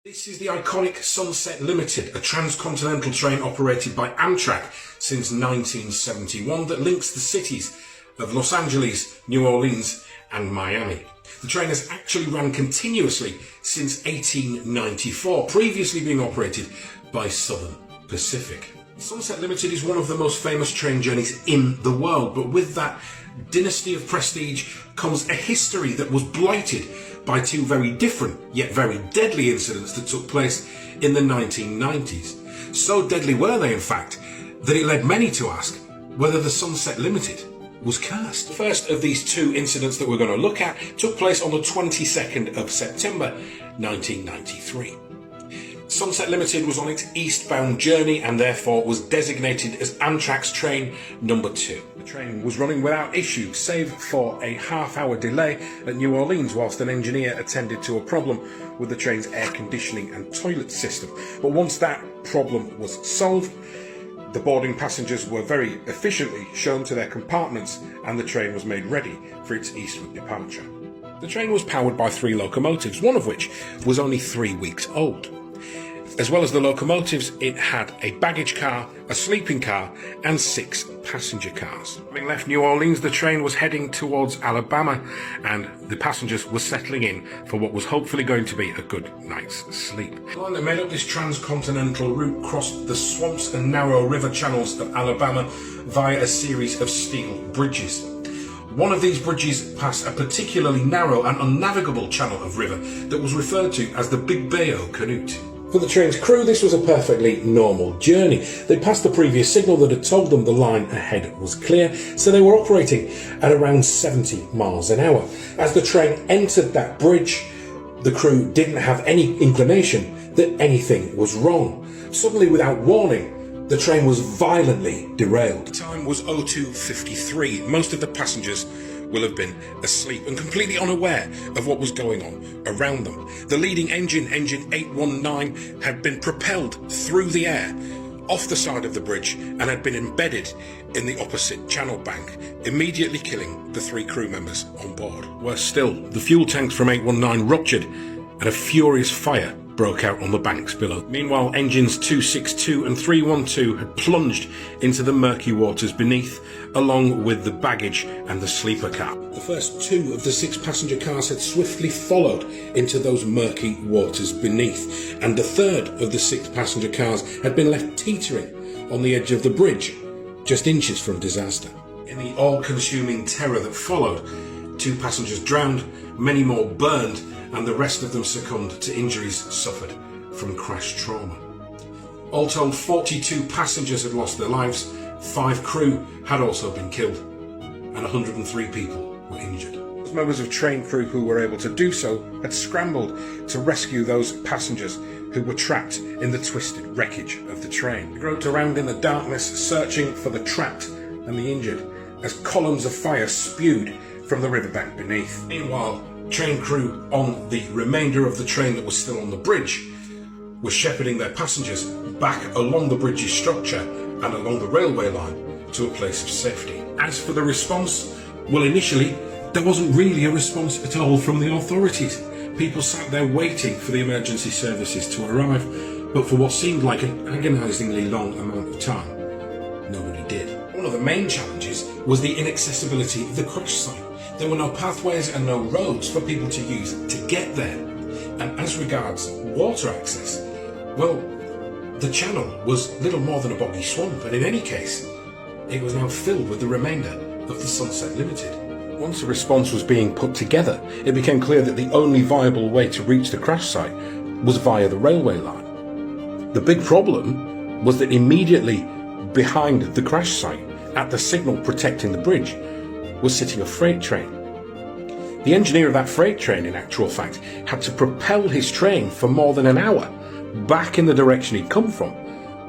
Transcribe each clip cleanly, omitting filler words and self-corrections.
This is the iconic Sunset Limited, a transcontinental train operated by Amtrak since 1971 that links the cities of Los Angeles, New Orleans and Miami. The train has actually run continuously since 1894, previously being operated by Southern Pacific. Sunset Limited is one of the most famous train journeys in the world, but with that dynasty of prestige comes a history that was blighted by two very different yet very deadly incidents that took place in the 1990s. So deadly were they, in fact, that it led many to ask whether the Sunset Limited was cursed. The first of these two incidents that we're going to look at took place on the 22nd of September 1993. Sunset Limited was on its eastbound journey and therefore was designated as Amtrak's train number 2. The train was running without issue, save for a half-hour delay at New Orleans whilst an engineer attended to a problem with the train's air conditioning and toilet system. But once that problem was solved, the boarding passengers were very efficiently shown to their compartments and the train was made ready for its eastward departure. The train was powered by 3 locomotives, one of which was only 3 weeks old. As well as the locomotives, it had a baggage car, a sleeping car and 6 passenger cars. Having left New Orleans, the train was heading towards Alabama and the passengers were settling in for what was hopefully going to be a good night's sleep. The line that made up this transcontinental route crossed the swamps and narrow river channels of Alabama via a series of steel bridges. One of these bridges passed a particularly narrow and unnavigable channel of river that was referred to as the Big Bayou Canute. For the train's crew, this was a perfectly normal journey. They'd passed the previous signal that had told them the line ahead was clear, so they were operating at around 70 miles an hour. As the train entered that bridge, the crew didn't have any inclination that anything was wrong. Suddenly, without warning, the train was violently derailed. The time was 02:53. Most of the passengers will have been asleep and completely unaware of what was going on around them. The leading engine, engine 819, had been propelled through the air off the side of the bridge and had been embedded in the opposite channel bank, immediately killing the 3 crew members on board. Worse still, the fuel tanks from 819 ruptured and a furious fire broke out on the banks below. Meanwhile, engines 262 and 312 had plunged into the murky waters beneath, along with the baggage and the sleeper car. The first 2 of the 6 passenger cars had swiftly followed into those murky waters beneath, and the third of the 6 passenger cars had been left teetering on the edge of the bridge, just inches from disaster. In the all-consuming terror that followed, 2 passengers drowned, many more burned, and the rest of them succumbed to injuries suffered from crash trauma. All told, 42 passengers had lost their lives, 5 crew had also been killed, and 103 people were injured. Those members of train crew who were able to do so had scrambled to rescue those passengers who were trapped in the twisted wreckage of the train. They groped around in the darkness, searching for the trapped and the injured, as columns of fire spewed from the riverbank beneath. Meanwhile, train crew on the remainder of the train that was still on the bridge were shepherding their passengers back along the bridge's structure and along the railway line to a place of safety. As for the response, well, initially there wasn't really a response at all from the authorities. People sat there waiting for the emergency services to arrive, but for what seemed like an agonisingly long amount of time, nobody did. One of the main challenges was the inaccessibility of the crash site. There were no pathways and no roads for people to use to get there. And as regards water access, well, the channel was little more than a boggy swamp, and in any case, it was now filled with the remainder of the Sunset Limited. Once a response was being put together, it became clear that the only viable way to reach the crash site was via the railway line. The big problem was that immediately behind the crash site, at the signal protecting the bridge, was sitting a freight train. The engineer of that freight train, in actual fact, had to propel his train for more than an hour back in the direction he'd come from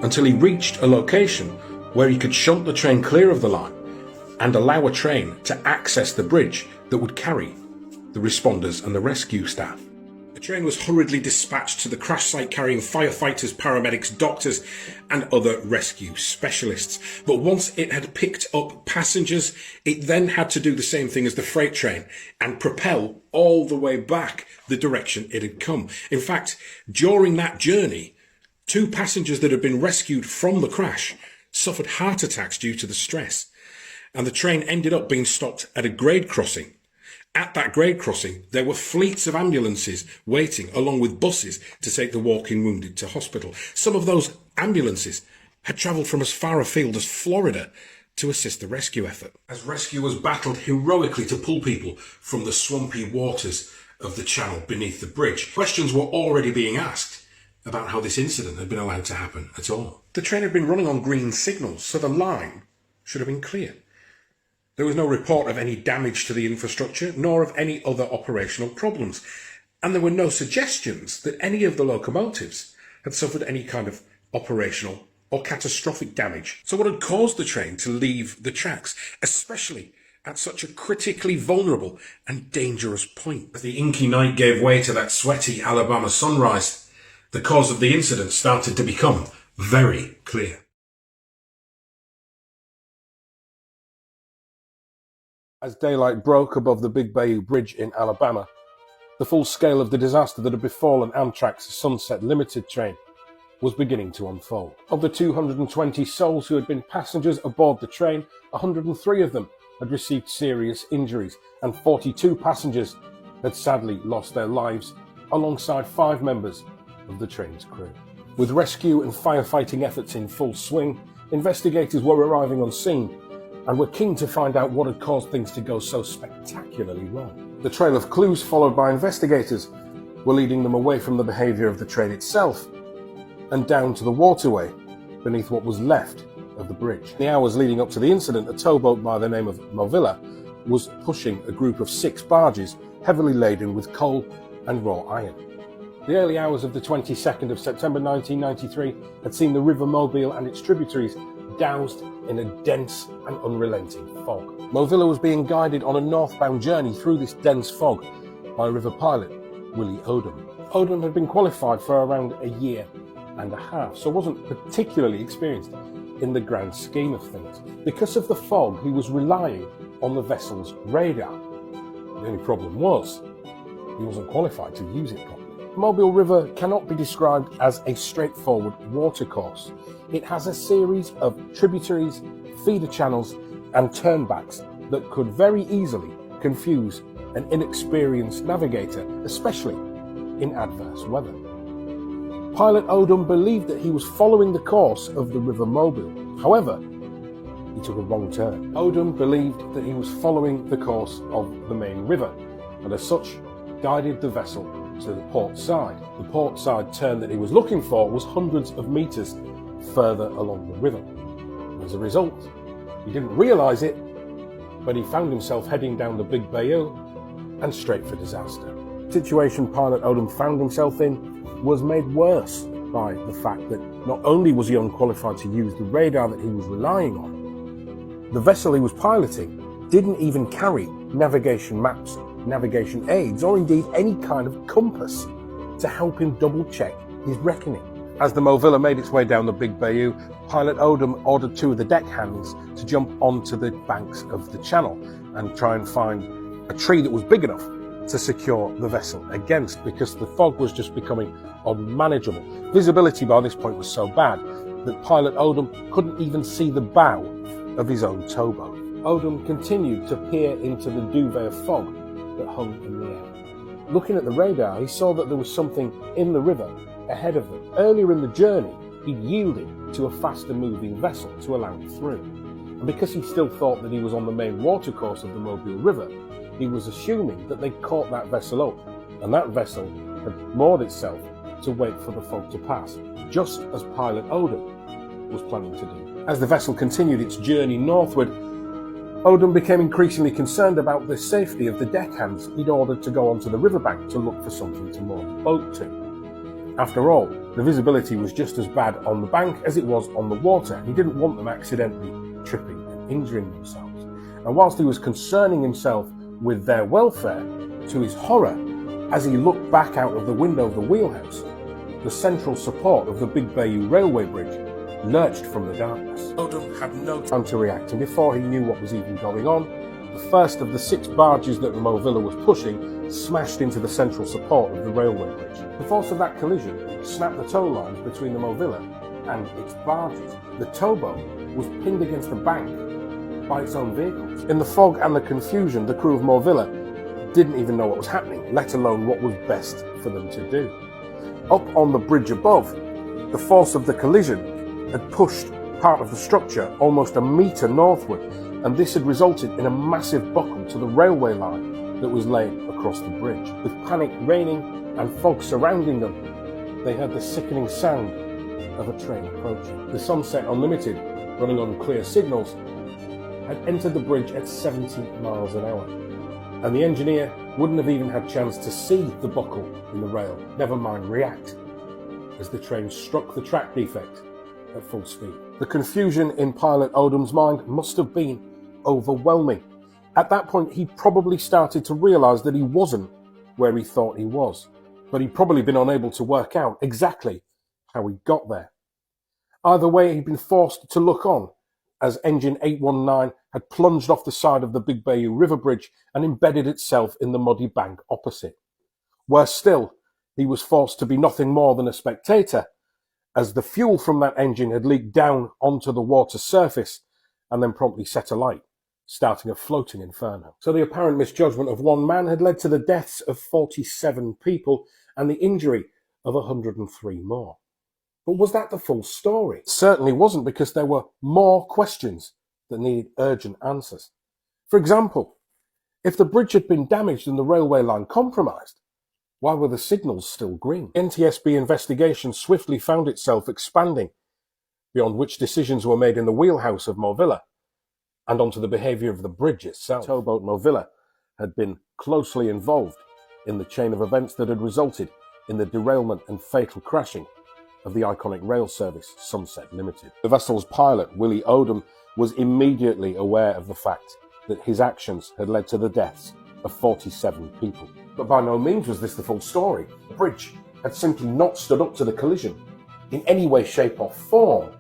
until he reached a location where he could shunt the train clear of the line and allow a train to access the bridge that would carry the responders and the rescue staff. A train was hurriedly dispatched to the crash site carrying firefighters, paramedics, doctors and other rescue specialists. But once it had picked up passengers, it then had to do the same thing as the freight train and propel all the way back the direction it had come. In fact, during that journey, 2 passengers that had been rescued from the crash suffered heart attacks due to the stress. And the train ended up being stopped at a grade crossing. At that grade crossing, there were fleets of ambulances waiting, along with buses, to take the walking wounded to hospital. Some of those ambulances had travelled from as far afield as Florida to assist the rescue effort. As rescuers battled heroically to pull people from the swampy waters of the channel beneath the bridge, questions were already being asked about how this incident had been allowed to happen at all. The train had been running on green signals, so the line should have been clear. There was no report of any damage to the infrastructure, nor of any other operational problems, and there were no suggestions that any of the locomotives had suffered any kind of operational or catastrophic damage. So what had caused the train to leave the tracks, especially at such a critically vulnerable and dangerous point? As the inky night gave way to that sweaty Alabama sunrise, the cause of the incident started to become very clear. As daylight broke above the Big Bayou Bridge in Alabama, the full scale of the disaster that had befallen Amtrak's Sunset Limited train was beginning to unfold. Of the 220 souls who had been passengers aboard the train, 103 of them had received serious injuries, and 42 passengers had sadly lost their lives, alongside 5 members of the train's crew. With rescue and firefighting efforts in full swing, investigators were arriving on scene and were keen to find out what had caused things to go so spectacularly wrong. The trail of clues followed by investigators were leading them away from the behaviour of the train itself and down to the waterway beneath what was left of the bridge. In the hours leading up to the incident, a towboat by the name of Movilla was pushing a group of 6 barges heavily laden with coal and raw iron. The early hours of the 22nd of September 1993 had seen the River Mobile and its tributaries doused in a dense and unrelenting fog. Movilla was being guided on a northbound journey through this dense fog by river pilot Willie Odom. Odom had been qualified for around a year and a half, so wasn't particularly experienced in the grand scheme of things. Because of the fog, he was relying on the vessel's radar. The only problem was, he wasn't qualified to use it properly. The Mobile River cannot be described as a straightforward watercourse. It has a series of tributaries, feeder channels and turnbacks that could very easily confuse an inexperienced navigator, especially in adverse weather. Pilot Odom believed that he was following the course of the River Mobile. However, he took a wrong turn. Odom believed that he was following the course of the main river, and as such, guided the vessel to the port side. The port side turn that he was looking for was hundreds of meters further along the river. As a result, he didn't realise it, but he found himself heading down the Big Bayou and straight for disaster. The situation Pilot Odom found himself in was made worse by the fact that not only was he unqualified to use the radar that he was relying on, the vessel he was piloting didn't even carry navigation maps, navigation aids, or indeed any kind of compass to help him double-check his reckoning. As the Movilla made its way down the Big Bayou, Pilot Odom ordered 2 of the deckhands to jump onto the banks of the channel and try and find a tree that was big enough to secure the vessel against, because the fog was just becoming unmanageable. Visibility by this point was so bad that Pilot Odom couldn't even see the bow of his own towboat. Odom continued to peer into the duvet of fog that hung in the air. Looking at the radar, he saw that there was something in the river ahead of them. Earlier in the journey, he'd yielded to a faster moving vessel to allow him through. And because he still thought that he was on the main watercourse of the Mobile River, he was assuming that they'd caught that vessel up, and that vessel had moored itself to wait for the fog to pass, just as Pilot Odom was planning to do. As the vessel continued its journey northward, Odom became increasingly concerned about the safety of the deckhands he'd ordered to go onto the riverbank to look for something to moor the boat to. After all, the visibility was just as bad on the bank as it was on the water. He didn't want them accidentally tripping and injuring themselves. And whilst he was concerning himself with their welfare, to his horror, As he looked back out of the window of the wheelhouse, the central support of the Big Bayou Railway Bridge lurched from the darkness. Odom had no time to react, and before he knew what was even going on, the first of the 6 barges that the Movilla was pushing smashed into the central support of the railway bridge. The force of that collision snapped the tow lines between the Movilla and its barges. The towboat was pinned against the bank by its own vehicles. In the fog and the confusion, the crew of Movilla didn't even know what was happening, let alone what was best for them to do. Up on the bridge above, the force of the collision had pushed part of the structure almost a metre northward, and this had resulted in a massive buckle to the railway line that was laid across the bridge. With panic reigning and fog surrounding them, they heard the sickening sound of a train approaching. The Sunset Unlimited, running on clear signals, had entered the bridge at 70 miles an hour, and the engineer wouldn't have even had a chance to see the buckle in the rail, never mind react, as the train struck the track defect at full speed. The confusion in pilot Odom's mind must have been overwhelming. At that point, he probably started to realise that he wasn't where he thought he was, but he'd probably been unable to work out exactly how he got there. Either way, he'd been forced to look on as engine 819 had plunged off the side of the Big Bayou River Bridge and embedded itself in the muddy bank opposite. Worse still, he was forced to be nothing more than a spectator, as the fuel from that engine had leaked down onto the water surface and then promptly set alight, starting a floating inferno. So the apparent misjudgment of one man had led to the deaths of 47 people and the injury of 103 more. But was that the full story? It certainly wasn't, because there were more questions that needed urgent answers. For example, if the bridge had been damaged and the railway line compromised, why were the signals still green? NTSB investigation swiftly found itself expanding beyond which decisions were made in the wheelhouse of Movilla and onto the behaviour of the bridge itself. Towboat Movilla had been closely involved in the chain of events that had resulted in the derailment and fatal crashing of the iconic rail service Sunset Limited. The vessel's pilot, Willie Odom, was immediately aware of the fact that his actions had led to the deaths of 47 people. But by no means was this the full story. The bridge had simply not stood up to the collision in any way, shape or form,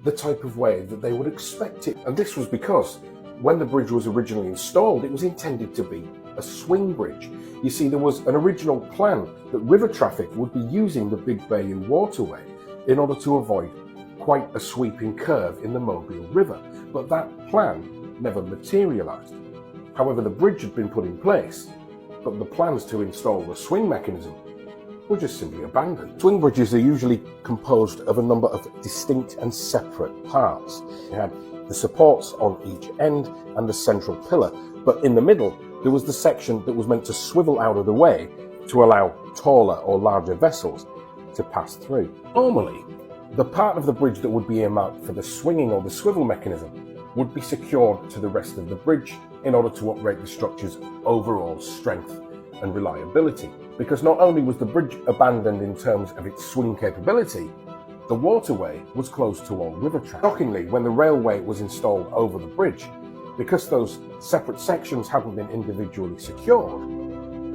the type of way that they would expect it. And this was because when the bridge was originally installed, it was intended to be a swing bridge. You see, there was an original plan that river traffic would be using the Big Bayou waterway in order to avoid quite a sweeping curve in the Mobile River, but that plan never materialised. However, the bridge had been put in place, but the plans to install the swing mechanism were just simply abandoned. Swing bridges are usually composed of a number of distinct and separate parts. You had the supports on each end and the central pillar, but in the middle there was the section that was meant to swivel out of the way to allow taller or larger vessels to pass through. Normally, the part of the bridge that would be earmarked for the swinging or the swivel mechanism would be secured to the rest of the bridge in order to upgrade the structure's overall strength and reliability. Because not only was the bridge abandoned in terms of its swing capability, the waterway was closed to all river traffic. Shockingly, when the railway was installed over the bridge, because those separate sections hadn't been individually secured,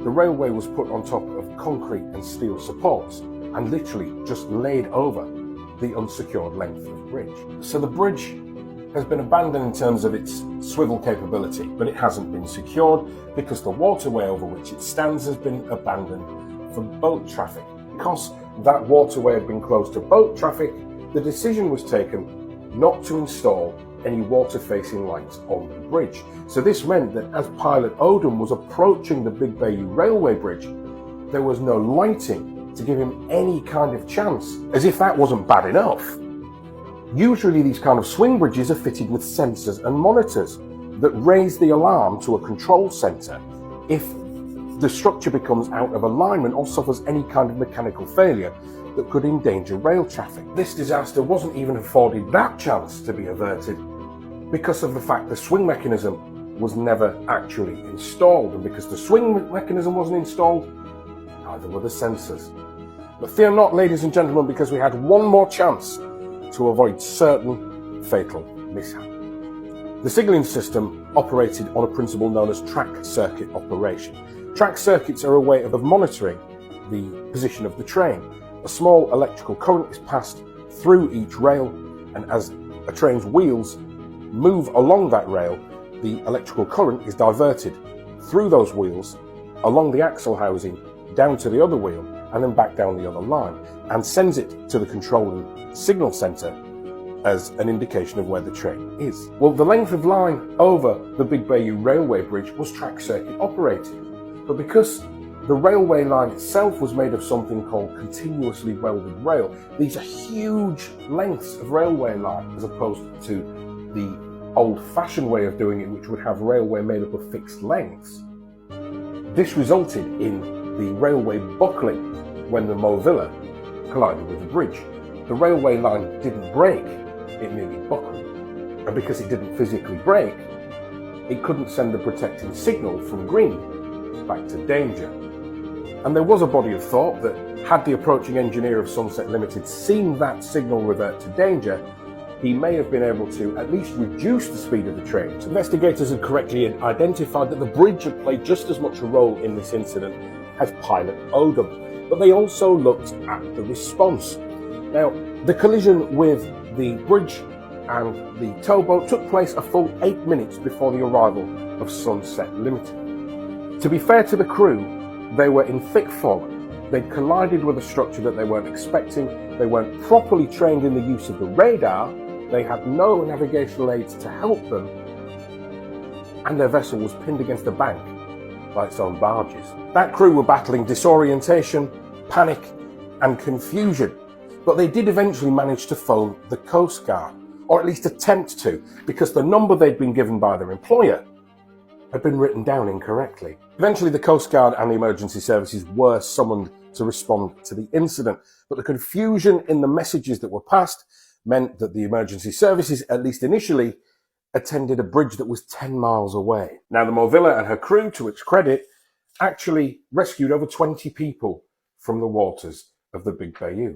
the railway was put on top of concrete and steel supports and literally just laid over the unsecured length of the bridge. So the bridge has been abandoned in terms of its swivel capability, but it hasn't been secured because the waterway over which it stands has been abandoned for boat traffic. Because that waterway had been closed to boat traffic, the decision was taken not to install any water-facing lights on the bridge. So this meant that as pilot Odom was approaching the Big Bayou Railway Bridge, there was no lighting to give him any kind of chance. As if that wasn't bad enough, usually these kind of swing bridges are fitted with sensors and monitors that raise the alarm to a control centre if the structure becomes out of alignment or suffers any kind of mechanical failure that could endanger rail traffic. This disaster wasn't even afforded that chance to be averted because of the fact the swing mechanism was never actually installed, and because the swing mechanism wasn't installed, neither were the sensors. But fear not, ladies and gentlemen, because we had one more chance to avoid certain fatal mishap. The signalling system operated on a principle known as track circuit operation. Track circuits are a way of monitoring the position of the train. A small electrical current is passed through each rail, and as a train's wheels move along that rail, the electrical current is diverted through those wheels, along the axle housing, down to the other wheel, and then back down the other line, and sends it to the control and signal centre as an indication of where the train is. Well, the length of line over the Big Bayou Railway Bridge was track circuit operated, but because the railway line itself was made of something called continuously welded rail, these are huge lengths of railway line as opposed to the old-fashioned way of doing it, which would have railway made up of fixed lengths. This resulted in the railway buckling when the Movilla collided with the bridge. The railway line didn't break, it merely buckled. And because it didn't physically break, it couldn't send the protecting signal from green back to danger. And there was a body of thought that had the approaching engineer of Sunset Limited seen that signal revert to danger, he may have been able to at least reduce the speed of the train. Investigators had correctly identified that the bridge had played just as much a role in this incident as pilot Odom, but they also looked at the response. Now, the collision with the bridge and the towboat took place a full 8 minutes before the arrival of Sunset Limited. To be fair to the crew, they were in thick fog. They'd collided with a structure that they weren't expecting. They weren't properly trained in the use of the radar. They had no navigational aids to help them. And their vessel was pinned against a bank by its own barges. That crew were battling disorientation, panic, and confusion. But they did eventually manage to phone the Coast Guard, or at least attempt to, because the number they'd been given by their employer had been written down incorrectly. Eventually, the Coast Guard and the emergency services were summoned to respond to the incident, but the confusion in the messages that were passed meant that the emergency services, at least initially, attended a bridge that was 10 miles away. Now, the Movilla and her crew, to its credit, actually rescued over 20 people from the waters of the Big Bayou.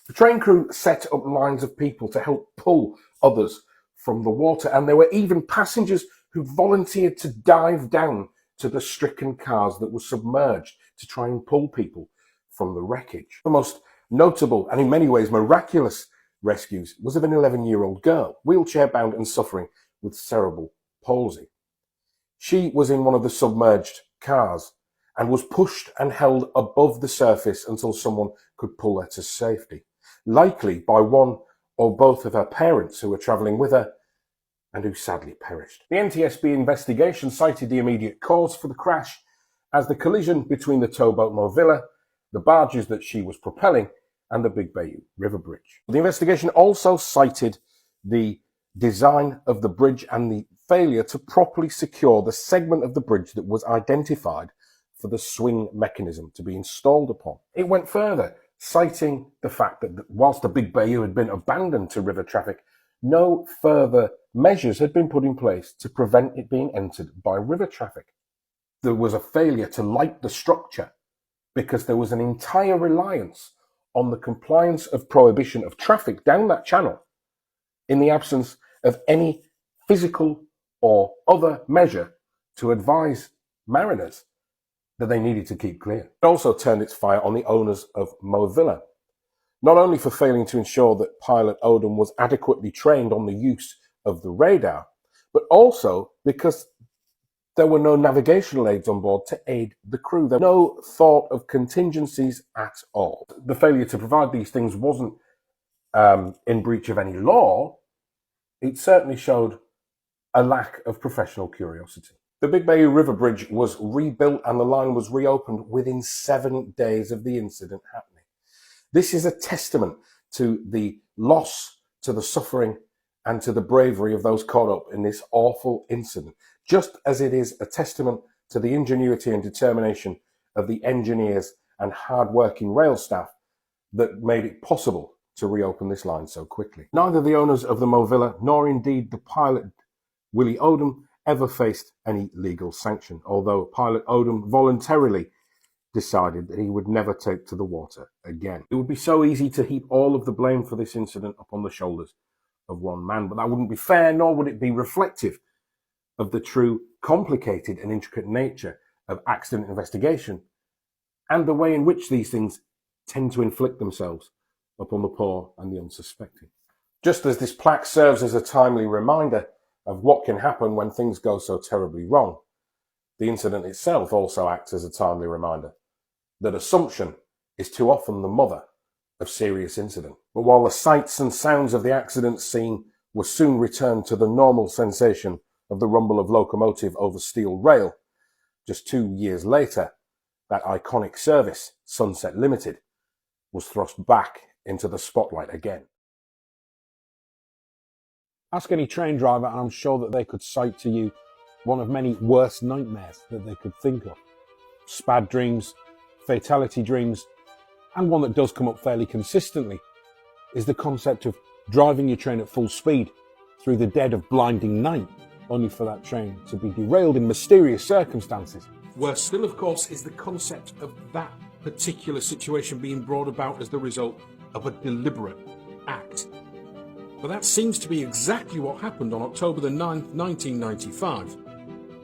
The train crew set up lines of people to help pull others from the water, and there were even passengers who volunteered to dive down to the stricken cars that were submerged to try and pull people from the wreckage. The most notable and in many ways miraculous rescues was of an 11-year-old girl, wheelchair-bound and suffering with cerebral palsy. She was in one of the submerged cars and was pushed and held above the surface until someone could pull her to safety, likely by one or both of her parents who were travelling with her and who sadly perished. The NTSB investigation cited the immediate cause for the crash as the collision between the towboat Movilla, the barges that she was propelling, and the Big Bayou River Bridge. The investigation also cited the design of the bridge and the failure to properly secure the segment of the bridge that was identified for the swing mechanism to be installed upon. It went further, citing the fact that whilst the Big Bayou had been abandoned to river traffic, no further measures had been put in place to prevent it being entered by river traffic. There was a failure to light the structure because there was an entire reliance on the compliance of prohibition of traffic down that channel in the absence of any physical or other measure to advise mariners that they needed to keep clear. It also turned its fire on the owners of Movilla, not only for failing to ensure that pilot Odom was adequately trained on the use of the radar, but also because there were no navigational aids on board to aid the crew. There was no thought of contingencies at all. The failure to provide these things wasn't in breach of any law. It certainly showed a lack of professional curiosity. The Big Bayou River Bridge was rebuilt and the line was reopened within 7 days of the incident happening. This is a testament to the loss, to the suffering, and to the bravery of those caught up in this awful incident, just as it is a testament to the ingenuity and determination of the engineers and hard-working rail staff that made it possible to reopen this line so quickly. Neither the owners of the Movilla nor indeed the pilot Willie Odom ever faced any legal sanction, although pilot Odom voluntarily decided that he would never take to the water again. It would be so easy to heap all of the blame for this incident upon the shoulders of one man, but that wouldn't be fair, nor would it be reflective of the true complicated and intricate nature of accident investigation and the way in which these things tend to inflict themselves upon the poor and the unsuspecting. Just as this plaque serves as a timely reminder of what can happen when things go so terribly wrong, the incident itself also acts as a timely reminder that assumption is too often the mother of serious incident. But while the sights and sounds of the accident scene were soon returned to the normal sensation of the rumble of locomotive over steel rail, just 2 years later, that iconic service, Sunset Limited, was thrust back into the spotlight again. Ask any train driver and I'm sure that they could cite to you one of many worst nightmares that they could think of. Spad dreams, fatality dreams, and one that does come up fairly consistently is the concept of driving your train at full speed through the dead of blinding night, only for that train to be derailed in mysterious circumstances. Worse still, of course, is the concept of that particular situation being brought about as the result of a deliberate act. But that seems to be exactly what happened on October the 9th, 1995,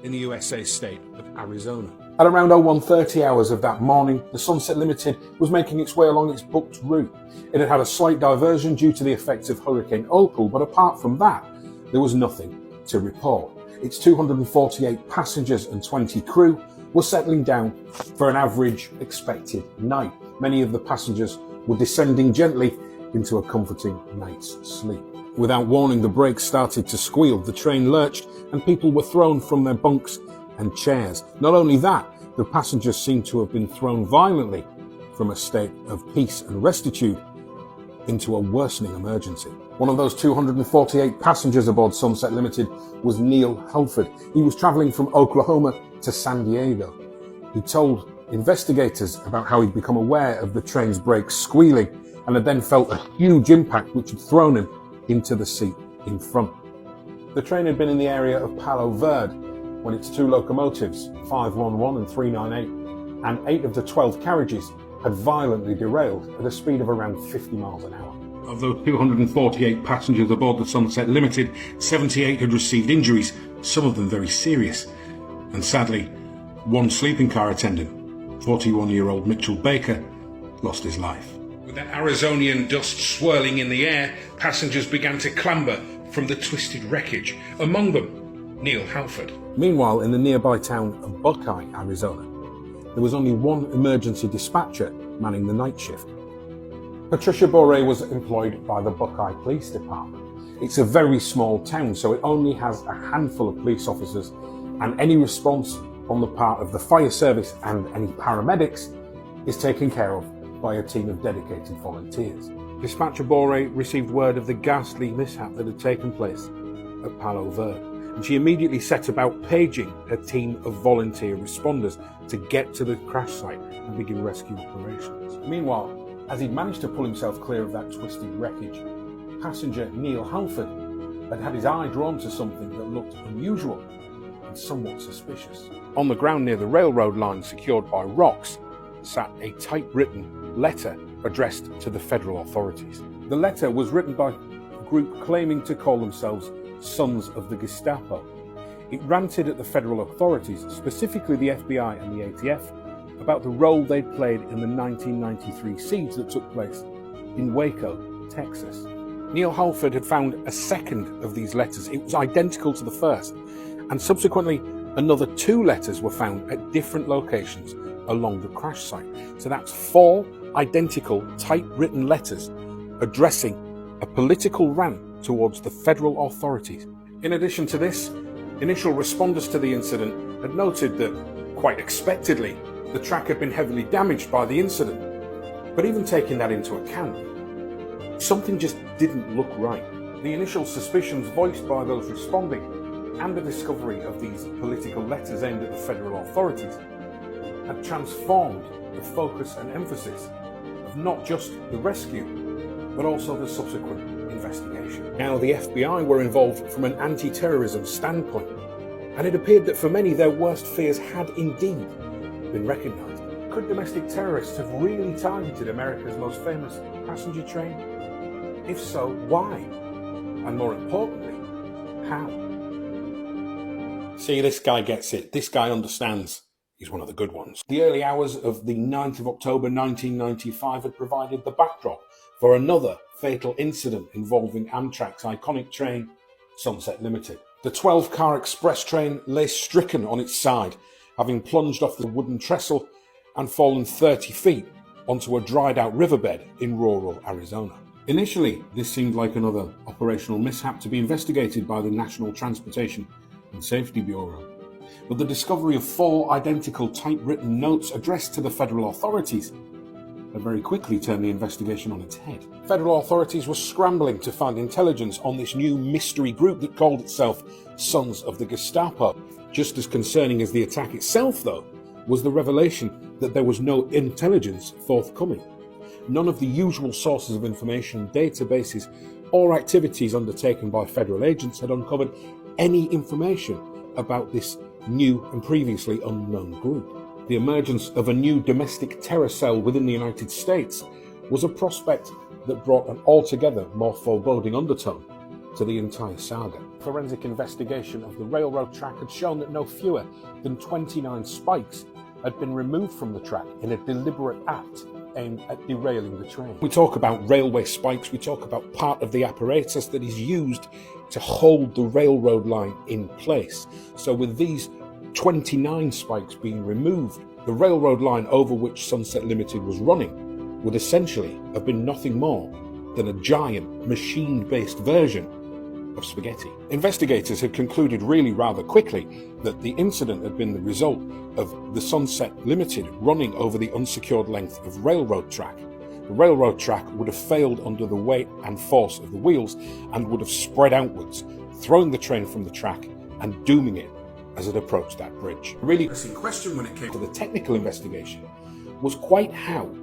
in the USA state of Arizona. At around 01:30 hours of that morning, the Sunset Limited was making its way along its booked route. It had had a slight diversion due to the effects of Hurricane Opal, but apart from that, there was nothing to report. Its 248 passengers and 20 crew were settling down for an average expected night. Many of the passengers were descending gently into a comforting night's sleep. Without warning, the brakes started to squeal, the train lurched, and people were thrown from their bunks and chairs. Not only that, the passengers seemed to have been thrown violently from a state of peace and restitude into a worsening emergency. One of those 248 passengers aboard Sunset Limited was Neil Halford. He was travelling from Oklahoma to San Diego. He told investigators about how he'd become aware of the train's brakes squealing and had then felt a huge impact which had thrown him into the seat in front. The train had been in the area of Palo Verde when its 2 locomotives, 511 and 398, and 8 of the 12 carriages had violently derailed at a speed of around 50 miles an hour. Of those 248 passengers aboard the Sunset Limited, 78 had received injuries, some of them very serious. And sadly, one sleeping car attendant, 41-year-old Mitchell Baker, lost his life. With that Arizonian dust swirling in the air, passengers began to clamber from the twisted wreckage, among them Neil Halford. Meanwhile, in the nearby town of Buckeye, Arizona, there was only one emergency dispatcher manning the night shift. Patricia Boré was employed by the Buckeye Police Department. It's a very small town, so it only has a handful of police officers, and any response on the part of the fire service and any paramedics is taken care of by a team of dedicated volunteers. Dispatcher Boré received word of the ghastly mishap that had taken place at Palo Verde, and she immediately set about paging her team of volunteer responders to get to the crash site and begin rescue operations. Meanwhile, as he'd managed to pull himself clear of that twisted wreckage, passenger Neil Halford had had his eye drawn to something that looked unusual and somewhat suspicious. On the ground near the railroad line, secured by rocks, sat a typewritten letter addressed to the federal authorities. The letter was written by a group claiming to call themselves Sons of the Gestapo. It ranted at the federal authorities, specifically the FBI and the ATF, about the role they'd played in the 1993 siege that took place in Waco, Texas. Neil Halford had found a second of these letters. It was identical to the first, and subsequently another 2 letters were found at different locations along the crash site. So that's 4 identical typewritten letters addressing a political rant towards the federal authorities. In addition to this, initial responders to the incident had noted that, quite expectedly, the track had been heavily damaged by the incident. But even taking that into account, something just didn't look right. The initial suspicions voiced by those responding and the discovery of these political letters aimed at the federal authorities had transformed the focus and emphasis of not just the rescue, but also the subsequent investigation. Now, the FBI were involved from an anti-terrorism standpoint, and it appeared that for many their worst fears had indeed been recognised. Could domestic terrorists have really targeted America's most famous passenger train? If so, why? And more importantly, how? See, this guy gets it. This guy understands. He's one of the good ones. The early hours of the 9th of October 1995 had provided the backdrop for another fatal incident involving Amtrak's iconic train, Sunset Limited. The 12-car express train lay stricken on its side, having plunged off the wooden trestle and fallen 30 feet onto a dried-out riverbed in rural Arizona. Initially, this seemed like another operational mishap to be investigated by the National Transportation and Safety Bureau. But the discovery of 4 identical typewritten notes addressed to the federal authorities had very quickly turned the investigation on its head. Federal authorities were scrambling to find intelligence on this new mystery group that called itself Sons of the Gestapo. Just as concerning as the attack itself, though, was the revelation that there was no intelligence forthcoming. None of the usual sources of information, databases, or activities undertaken by federal agents had uncovered any information about this new and previously unknown group. The emergence of a new domestic terror cell within the United States was a prospect that brought an altogether more foreboding undertone to the entire saga. Forensic investigation of the railroad track had shown that no fewer than 29 spikes had been removed from the track in a deliberate act aimed at derailing the train. We talk about railway spikes, we talk about part of the apparatus that is used to hold the railroad line in place. So with these 29 spikes being removed, the railroad line over which Sunset Limited was running would essentially have been nothing more than a giant machine-based version of spaghetti. Investigators had concluded really rather quickly that the incident had been the result of the Sunset Limited running over the unsecured length of railroad track. The railroad track would have failed under the weight and force of the wheels and would have spread outwards, throwing the train from the track and dooming it as it approached that bridge. The really interesting question when it came to the technical investigation was quite how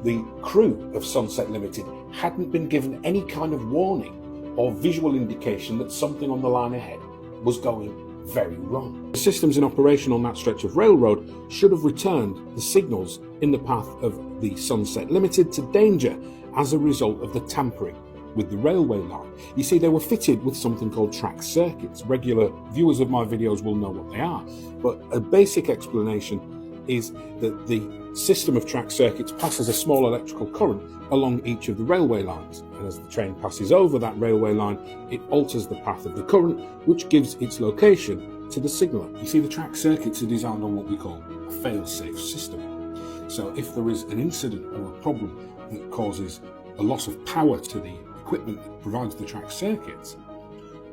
the crew of Sunset Limited hadn't been given any kind of warning or visual indication that something on the line ahead was going very wrong. The systems in operation on that stretch of railroad should have returned the signals in the path of the Sunset Limited to danger as a result of the tampering with the railway line. You see, they were fitted with something called track circuits. Regular viewers of my videos will know what they are, but a basic explanation is that the system of track circuits passes a small electrical current along each of the railway lines, and as the train passes over that railway line, it alters the path of the current, which gives its location to the signaller. You see, the track circuits are designed on what we call a fail-safe system. So if there is an incident or a problem that causes a loss of power to the equipment that provides the track circuits,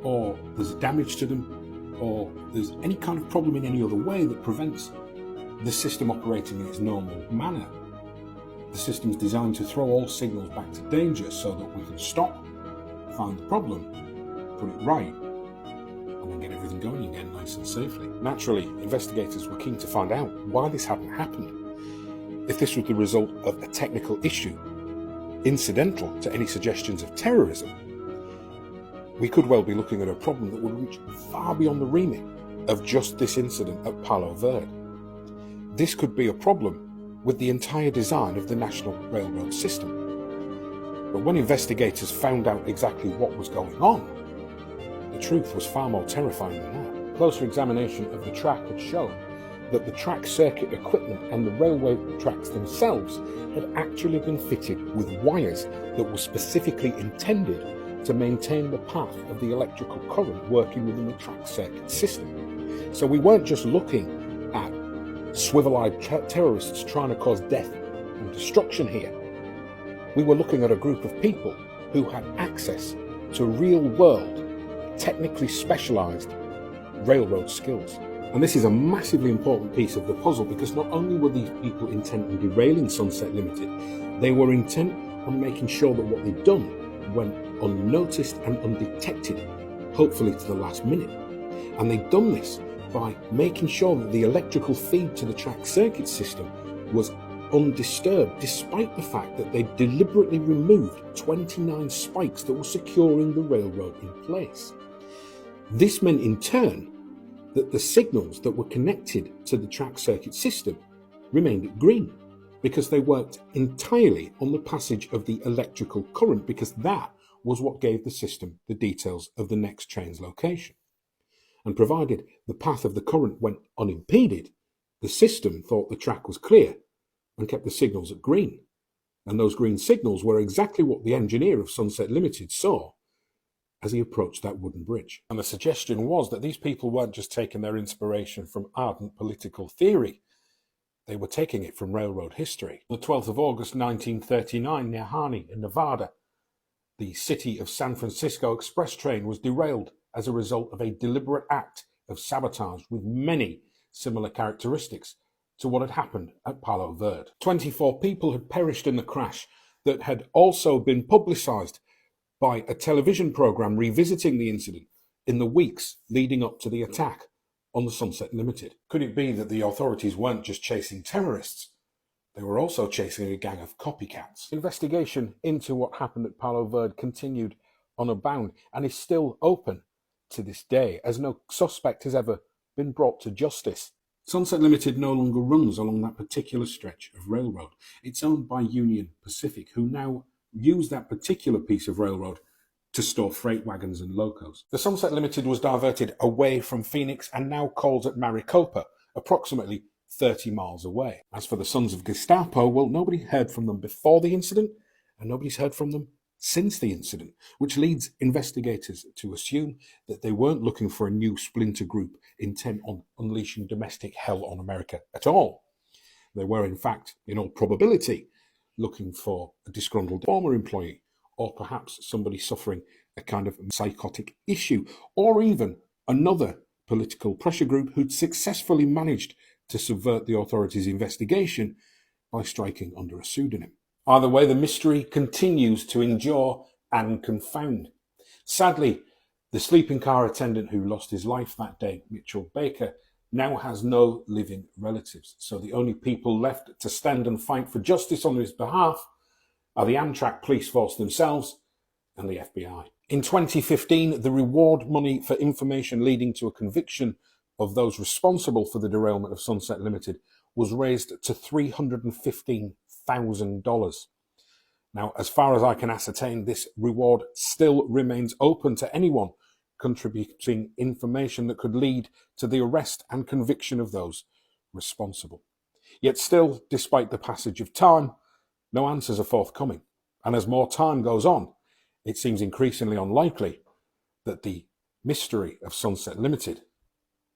or there's damage to them, or there's any kind of problem in any other way that prevents the system operating in its normal manner, the system is designed to throw all signals back to danger so that we can stop, find the problem, put it right, and then get everything going again nice and safely. Naturally, investigators were keen to find out why this hadn't happened. If this was the result of a technical issue incidental to any suggestions of terrorism, we could well be looking at a problem that would reach far beyond the remit of just this incident at Palo Verde. This could be a problem with the entire design of the National Railroad system. But when investigators found out exactly what was going on, the truth was far more terrifying than that. Closer examination of the track had shown that the track circuit equipment and the railway tracks themselves had actually been fitted with wires that were specifically intended to maintain the path of the electrical current working within the track circuit system. So we weren't just looking at swivel-eyed terrorists trying to cause death and destruction here. We were looking at a group of people who had access to real-world, technically specialized railroad skills. And this is a massively important piece of the puzzle, because not only were these people intent on derailing Sunset Limited, they were intent on making sure that what they'd done went unnoticed and undetected, hopefully to the last minute. And they'd done this by making sure that the electrical feed to the track circuit system was undisturbed, despite the fact that they deliberately removed 29 spikes that were securing the railroad in place. This meant in turn that the signals that were connected to the track circuit system remained green, because they worked entirely on the passage of the electrical current, because that was what gave the system the details of the next train's location. And provided the path of the current went unimpeded, The system thought the track was clear and kept the signals at green. And those green signals were exactly what the engineer of Sunset Limited saw as he approached that wooden bridge. And the suggestion was that these people weren't just taking their inspiration from ardent political theory, they were taking it from railroad history. On the 12th of August 1939, near Harney in Nevada, the City of San Francisco express train was derailed as a result of a deliberate act of sabotage with many similar characteristics to what had happened at Palo Verde. 24 people had perished in the crash that had also been publicized by a television program revisiting the incident in the weeks leading up to the attack on the Sunset Limited. Could it be that the authorities weren't just chasing terrorists? They were also chasing a gang of copycats. Investigation into what happened at Palo Verde continued on a bound and is still open to this day, as no suspect has ever been brought to justice. Sunset Limited no longer runs along that particular stretch of railroad. It's owned by Union Pacific, who now use that particular piece of railroad to store freight wagons and locos. The Sunset Limited was diverted away from Phoenix and now calls at Maricopa, approximately 30 miles away. As for the Sons of Gestapo, well, nobody heard from them before the incident, and nobody's heard from them since the incident, which leads investigators to assume that they weren't looking for a new splinter group intent on unleashing domestic hell on America at all. They were, in fact, in all probability, looking for a disgruntled former employee, or perhaps somebody suffering a kind of psychotic issue, or even another political pressure group who'd successfully managed to subvert the authorities' investigation by striking under a pseudonym. Either way, the mystery continues to endure and confound. Sadly, the sleeping car attendant who lost his life that day, Mitchell Baker, now has no living relatives. So the only people left to stand and fight for justice on his behalf are the Amtrak police force themselves and the FBI. In 2015, the reward money for information leading to a conviction of those responsible for the derailment of Sunset Limited was raised to $315,000. Now, as far as I can ascertain, this reward still remains open to anyone contributing information that could lead to the arrest and conviction of those responsible. Yet still, despite the passage of time, no answers are forthcoming. And as more time goes on, it seems increasingly unlikely that the mystery of Sunset Limited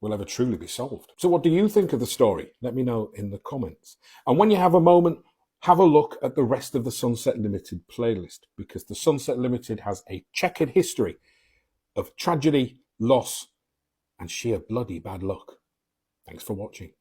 will ever truly be solved. So what do you think of the story? Let me know in the comments. And when you have a moment, have a look at the rest of the Sunset Limited playlist, because the Sunset Limited has a checkered history of tragedy, loss, and sheer bloody bad luck. Thanks for watching.